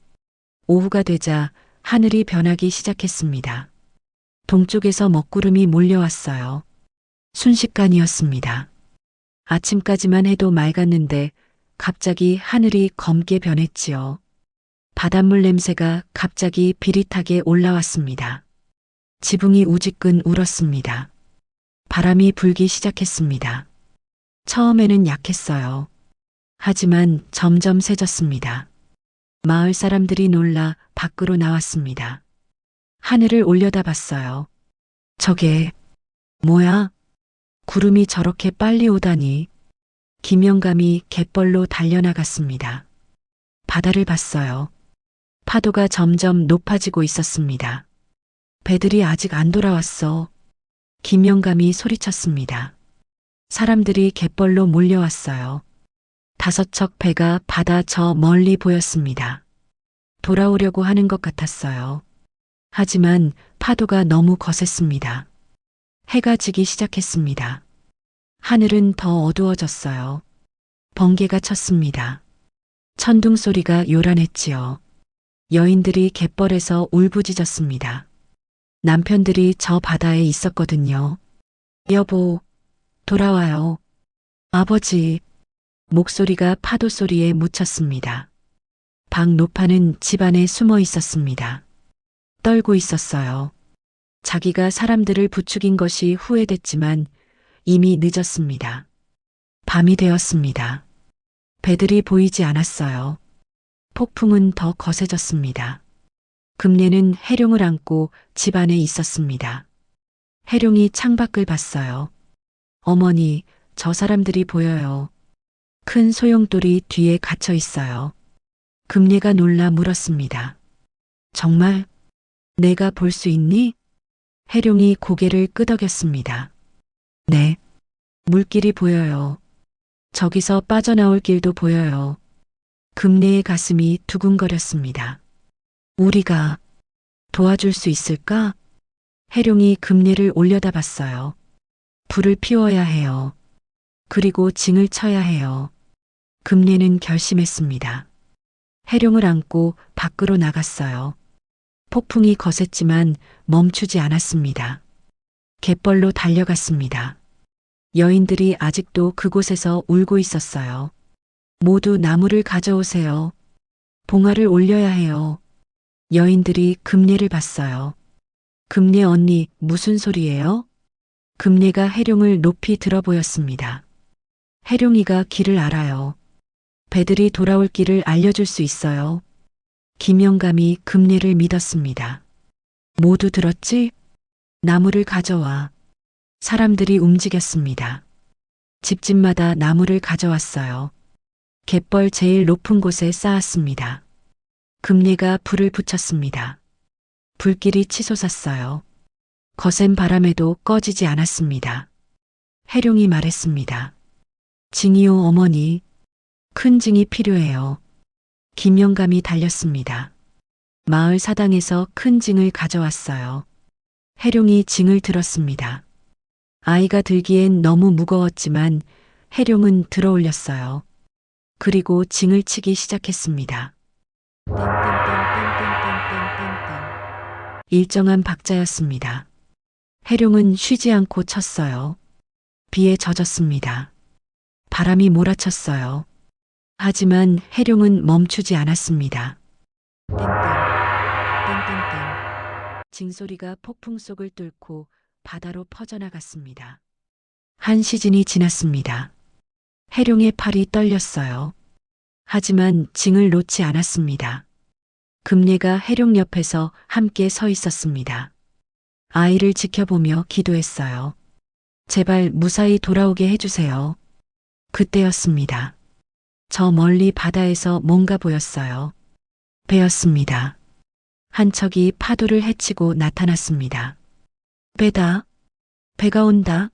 오후가 되자 하늘이 변하기 시작했습니다. 동쪽에서 먹구름이 몰려왔어요. 순식간이었습니다. 아침까지만 해도 맑았는데 갑자기 하늘이 검게 변했지요. 바닷물 냄새가 갑자기 비릿하게 올라왔습니다. 지붕이 우지끈 울었습니다. 바람이 불기 시작했습니다. 처음에는 약했어요. 하지만 점점 세졌습니다. 마을 사람들이 놀라 밖으로 나왔습니다. 하늘을 올려다봤어요. 저게 뭐야? 구름이 저렇게 빨리 오다니. 김영감이 갯벌로 달려나갔습니다. 바다를 봤어요. 파도가 점점 높아지고 있었습니다. 배들이 아직 안 돌아왔어. 김영감이 소리쳤습니다. 사람들이 갯벌로 몰려왔어요. 5척 배가 바다 저 멀리 보였습니다. 돌아오려고 하는 것 같았어요. 하지만 파도가 너무 거셌습니다. 해가 지기 시작했습니다. 하늘은 더 어두워졌어요. 번개가 쳤습니다. 천둥 소리가 요란했지요. 여인들이 갯벌에서 울부짖었습니다. 남편들이 저 바다에 있었거든요. 여보, 돌아와요. 아버지. 목소리가 파도 소리에 묻혔습니다. 박노파는 집안에 숨어 있었습니다. 떨고 있었어요. 자기가 사람들을 부추긴 것이 후회됐지만 이미 늦었습니다. 밤이 되었습니다. 배들이 보이지 않았어요. 폭풍은 더 거세졌습니다. 금례는 해룡을 안고 집 안에 있었습니다. 해룡이 창밖을 봤어요. 어머니, 저 사람들이 보여요. 큰 소용돌이 뒤에 갇혀 있어요. 금례가 놀라 물었습니다. 정말? 내가 볼 수 있니? 해룡이 고개를 끄덕였습니다. 네. 물길이 보여요. 저기서 빠져나올 길도 보여요. 금례의 가슴이 두근거렸습니다. 우리가 도와줄 수 있을까? 해룡이 금례를 올려다봤어요. 불을 피워야 해요. 그리고 징을 쳐야 해요. 금례는 결심했습니다. 해룡을 안고 밖으로 나갔어요. 폭풍이 거셌지만 멈추지 않았습니다. 갯벌로 달려갔습니다. 여인들이 아직도 그곳에서 울고 있었어요. 모두 나무를 가져오세요. 봉화를 올려야 해요. 여인들이 금례를 봤어요. 금례 언니, 무슨 소리예요? 금례가 해룡을 높이 들어 보였습니다. 해룡이가 길을 알아요. 배들이 돌아올 길을 알려줄 수 있어요. 김영감이 금례를 믿었습니다. 모두 들었지? 나무를 가져와. 사람들이 움직였습니다. 집집마다 나무를 가져왔어요. 갯벌 제일 높은 곳에 쌓았습니다. 금례가 불을 붙였습니다. 불길이 치솟았어요. 거센 바람에도 꺼지지 않았습니다. 해룡이 말했습니다. 징이요 어머니, 큰 징이 필요해요. 김영감이 달렸습니다. 마을 사당에서 큰 징을 가져왔어요. 해룡이 징을 들었습니다. 아이가 들기엔 너무 무거웠지만 해룡은 들어 올렸어요. 그리고 징을 치기 시작했습니다. 일정한 박자였습니다. 해룡은 쉬지 않고 쳤어요. 비에 젖었습니다. 바람이 몰아쳤어요. 하지만 해룡은 멈추지 않았습니다. 땡땡, 땡땡땡. 징소리가 폭풍 속을 뚫고 바다로 퍼져나갔습니다. 한 시즌이 지났습니다. 해룡의 팔이 떨렸어요. 하지만 징을 놓지 않았습니다. 금례가 해룡 옆에서 함께 서 있었습니다. 아이를 지켜보며 기도했어요. 제발 무사히 돌아오게 해주세요. 그때였습니다. 저 멀리 바다에서 뭔가 보였어요. 배였습니다. 한 척이 파도를 헤치고 나타났습니다. 배다. 배가 온다.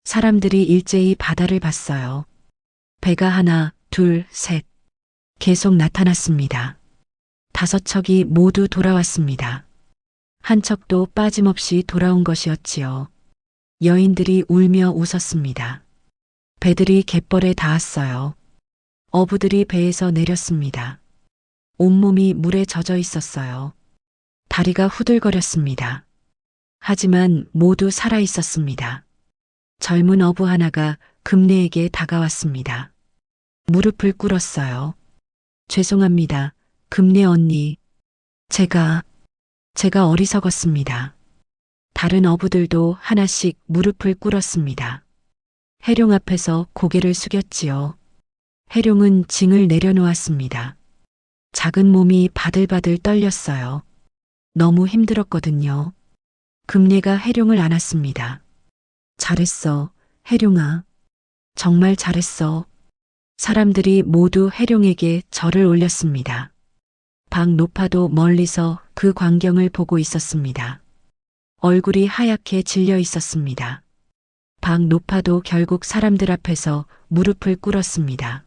사람들이 일제히 바다를 봤어요. 배가 하나, 둘, 셋. 계속 나타났습니다. 5척이 모두 돌아왔습니다. 한 척도 빠짐없이 돌아온 것이었지요. 여인들이 울며 웃었습니다. 배들이 갯벌에 닿았어요. 어부들이 배에서 내렸습니다. 온몸이 물에 젖어 있었어요. 다리가 후들거렸습니다. 하지만 모두 살아 있었습니다. 젊은 어부 하나가 금례에게 다가왔습니다. 무릎을 꿇었어요. 죄송합니다. 금례 언니. 제가 어리석었습니다. 다른 어부들도 하나씩 무릎을 꿇었습니다. 해룡 앞에서 고개를 숙였지요. 해룡은 징을 내려놓았습니다. 작은 몸이 바들바들 떨렸어요. 너무 힘들었거든요. 금례가 해룡을 안았습니다. 잘했어, 해룡아. 정말 잘했어. 사람들이 모두 해룡에게 절을 올렸습니다. 박노파도 멀리서 그 광경을 보고 있었습니다. 얼굴이 하얗게 질려 있었습니다. 박노파도 결국 사람들 앞에서 무릎을 꿇었습니다.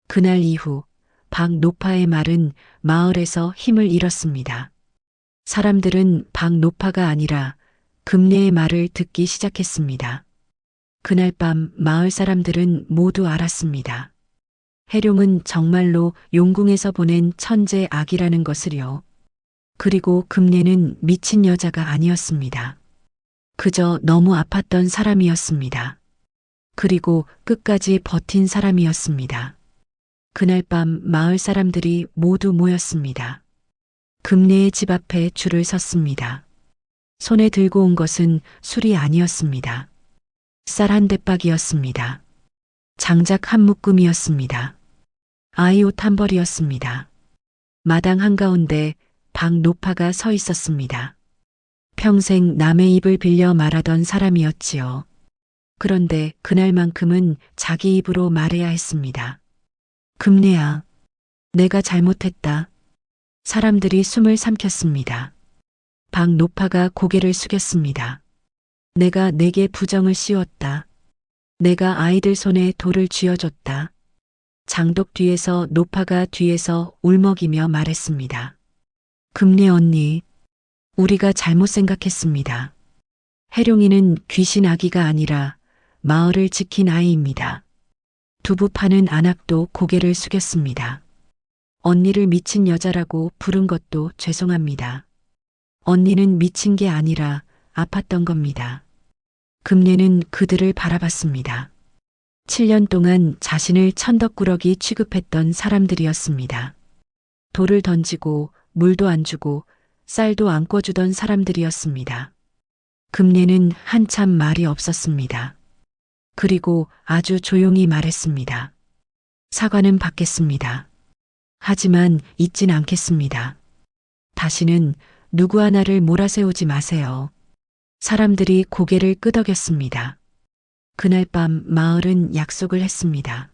그날 이후 박노파의 말은 마을에서 힘을 잃었습니다. 사람들은 박노파가 아니라 금례의 말을 듣기 시작했습니다. 그날 밤 마을 사람들은 모두 알았습니다. 해룡은 정말로 용궁에서 보낸 천재 아기라는 것을요. 그리고 금례는 미친 여자가 아니었습니다. 그저 너무 아팠던 사람이었습니다. 그리고 끝까지 버틴 사람이었습니다. 그날 밤 마을 사람들이 모두 모였습니다. 금례의 집 앞에 줄을 섰습니다. 손에 들고 온 것은 술이 아니었습니다. 쌀 한 대박이었습니다. 장작 한 묶음이었습니다. 아이 옷 한 벌이었습니다. 마당 한가운데 박노파가 서 있었습니다. 평생 남의 입을 빌려 말하던 사람이었지요. 그런데 그날만큼은 자기 입으로 말해야 했습니다. 금례야, 내가 잘못했다. 사람들이 숨을 삼켰습니다. 박노파가 고개를 숙였습니다. 내가 내게 부정을 씌웠다. 내가 아이들 손에 돌을 쥐어줬다. 장독 뒤에서 노파가 뒤에서 울먹이며 말했습니다. 금례 언니, 우리가 잘못 생각했습니다. 해룡이는 귀신 아기가 아니라 마을을 지킨 아이입니다. 두부 파는 안악도 고개를 숙였습니다. 언니를 미친 여자라고 부른 것도 죄송합니다. 언니는 미친 게 아니라 아팠던 겁니다. 금례는 그들을 바라봤습니다. 7년 동안 자신을 천덕꾸러기 취급했던 사람들이었습니다. 돌을 던지고 물도 안 주고 쌀도 안 꿔주던 사람들이었습니다. 금례는 한참 말이 없었습니다. 그리고 아주 조용히 말했습니다. 사과는 받겠습니다. 하지만 잊진 않겠습니다. 다시는 누구 하나를 몰아세우지 마세요. 사람들이 고개를 끄덕였습니다. 그날 밤 마을은 약속을 했습니다.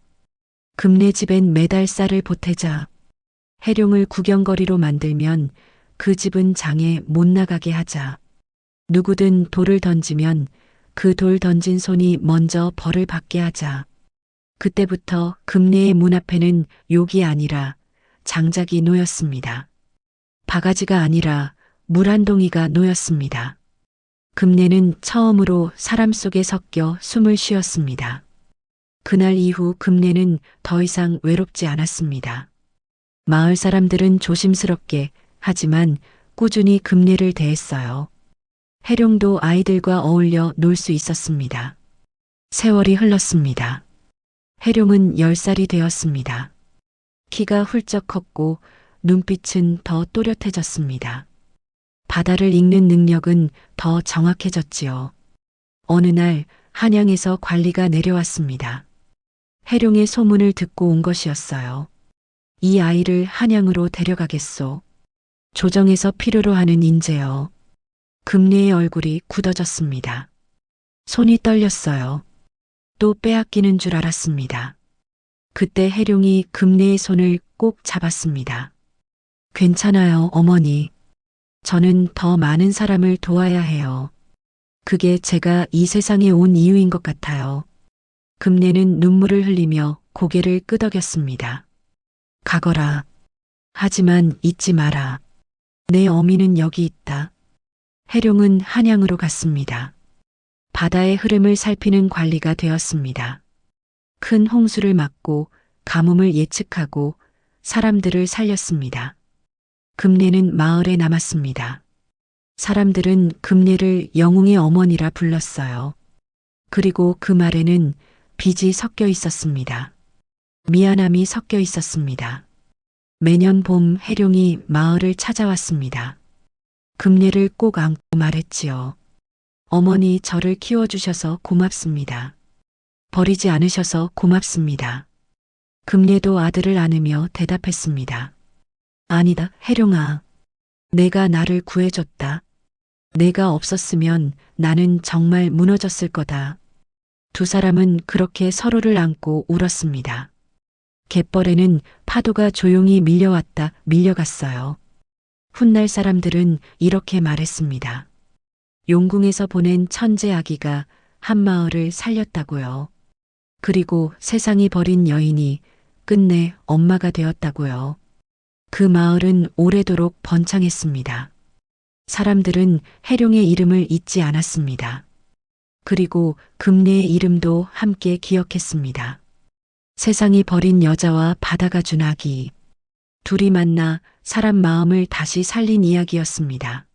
금례 집엔 매달 쌀을 보태자. 해룡을 구경거리로 만들면 그 집은 장에 못 나가게 하자. 누구든 돌을 던지면 그 돌 던진 손이 먼저 벌을 받게 하자. 그때부터 금례의 문 앞에는 욕이 아니라 장작이 놓였습니다. 바가지가 아니라 물 한 동이가 놓였습니다. 금례는 처음으로 사람 속에 섞여 숨을 쉬었습니다. 그날 이후 금례는 더 이상 외롭지 않았습니다. 마을 사람들은 조심스럽게 하지만 꾸준히 금례를 대했어요. 해룡도 아이들과 어울려 놀 수 있었습니다. 세월이 흘렀습니다. 해룡은 10살이 되었습니다. 키가 훌쩍 컸고 눈빛은 더 또렷해졌습니다. 바다를 읽는 능력은 더 정확해졌지요. 어느 날 한양에서 관리가 내려왔습니다. 해룡의 소문을 듣고 온 것이었어요. 이 아이를 한양으로 데려가겠소. 조정에서 필요로 하는 인재요. 금례의 얼굴이 굳어졌습니다. 손이 떨렸어요. 또 빼앗기는 줄 알았습니다. 그때 해룡이 금례의 손을 꼭 잡았습니다. 괜찮아요, 어머니. 저는 더 많은 사람을 도와야 해요. 그게 제가 이 세상에 온 이유인 것 같아요. 금례는 눈물을 흘리며 고개를 끄덕였습니다. 가거라. 하지만 잊지 마라. 내 어미는 여기 있다. 해룡은 한양으로 갔습니다. 바다의 흐름을 살피는 관리가 되었습니다. 큰 홍수를 막고 가뭄을 예측하고 사람들을 살렸습니다. 금례는 마을에 남았습니다. 사람들은 금례를 영웅의 어머니라 불렀어요. 그리고 그 말에는 빚이 섞여 있었습니다. 미안함이 섞여 있었습니다. 매년 봄 해룡이 마을을 찾아왔습니다. 금례를 꼭 안고 말했지요. 어머니, 저를 키워주셔서 고맙습니다. 버리지 않으셔서 고맙습니다. 금례도 아들을 안으며 대답했습니다. 아니다, 해룡아. 내가 나를 구해줬다. 내가 없었으면 나는 정말 무너졌을 거다. 두 사람은 그렇게 서로를 안고 울었습니다. 갯벌에는 파도가 조용히 밀려왔다 밀려갔어요. 훗날 사람들은 이렇게 말했습니다. 용궁에서 보낸 천재 아기가 한 마을을 살렸다고요. 그리고 세상이 버린 여인이 끝내 엄마가 되었다고요. 그 마을은 오래도록 번창했습니다. 사람들은 해룡의 이름을 잊지 않았습니다. 그리고 금례의 이름도 함께 기억했습니다. 세상이 버린 여자와 바다가 준 아기. 둘이 만나 사람 마음을 다시 살린 이야기였습니다.